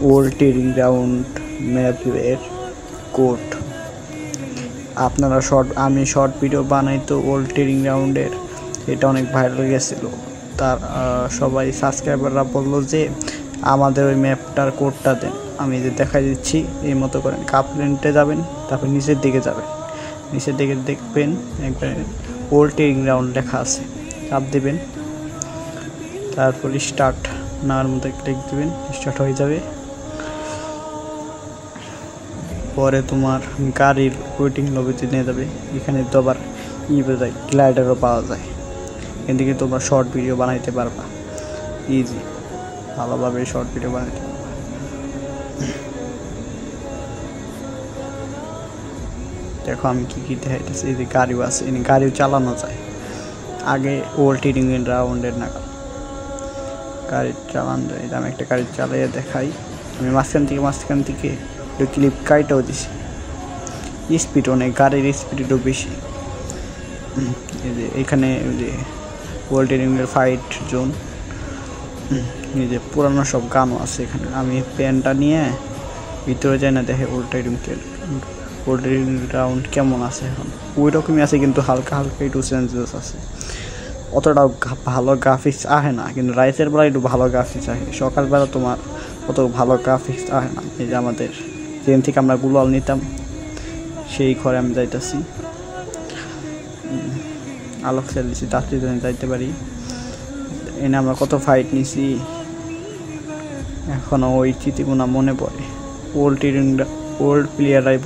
Old training ground ম্যাপের code. আপনারা আমি শর্ট ভিডিও বানাই তো ওল্ড ট্রেনিং গ্রাউন্ডের, এটা অনেক ভাইরাল গেছিল। তার সবাই সাবস্ক্রাইবাররা বললো যে আমাদের ওই ম্যাপটার কোডটা দেন। আমি যে দেখাই দিচ্ছি, এই মতো করেন কাপলেন্টে যাবেন, তারপর নিচের দিকে যাবেন, নিচের দিকে দেখবেন একবার ওল্ড ট্রেনিং গ্রাউন্ড লেখা আছে, চাপ দেবেন, তারপর স্টার্ট নার মধ্যে ক্লিক দেবেন, স্টার্ট হয়ে যাবে। পরে তোমার গাড়ির ওয়েটিং লবিতে নিয়ে যাবে। এখানে তো আবার যায় গ্লাইডারও পাওয়া যায়, এখান থেকে তোমরা শর্ট ভিডিও বানাইতে পারবা ইজি, ভালোভাবে শর্ট ভিডিও বানাইতে পারবা। দেখো আমি কী দেখাইতেছি, এই যে গাড়িও আছে, গাড়িও চালানো যায়। আগে ওল্ড ট্রেনিং গ্রাউন্ডের নাগাল গাড়ি চালানো যায়। আমি একটা গাড়ি চালিয়ে দেখাই। আমি মাঝখান থেকে ক্লিপ কাইটাও দিছি। স্পিড অনেক, গাড়ির স্পিড একটু বেশি। এই যে এখানে ওই যে ওল্ড ট্রেনিংয়ের ফাইট জোন, এই যে পুরানো সব গানও আছে এখানে। আমি পেনটা নিয়ে ভিতরে যাই না, দেখে ওল্ড ট্রেনিং গ্রাউন্ড কেমন আছে এখন। ওই রকমই আছে, কিন্তু হালকা একটু চেঞ্জেস আছে। অতটাও ভালো গ্রাফিক্স আহে না, কিন্তু রাইতের বেলা একটু ভালো গ্রাফিক্স আহে। সকালবেলা তোমার অত ভালো গ্রাফিক্স আহে না। এই যে আমাদের যেখান থেকে আমরা গুলাল নিতাম সেই ঘরে আমি যাইতেছি, আলোক সেল দিচ্ছি, তাড়াতাড়ি যাইতে পারি। এনে আমরা কত ফাইট নিছি, এখনও ওই স্মৃতিগুলো মনে পড়ে। ওল্ড প্লেয়াররাই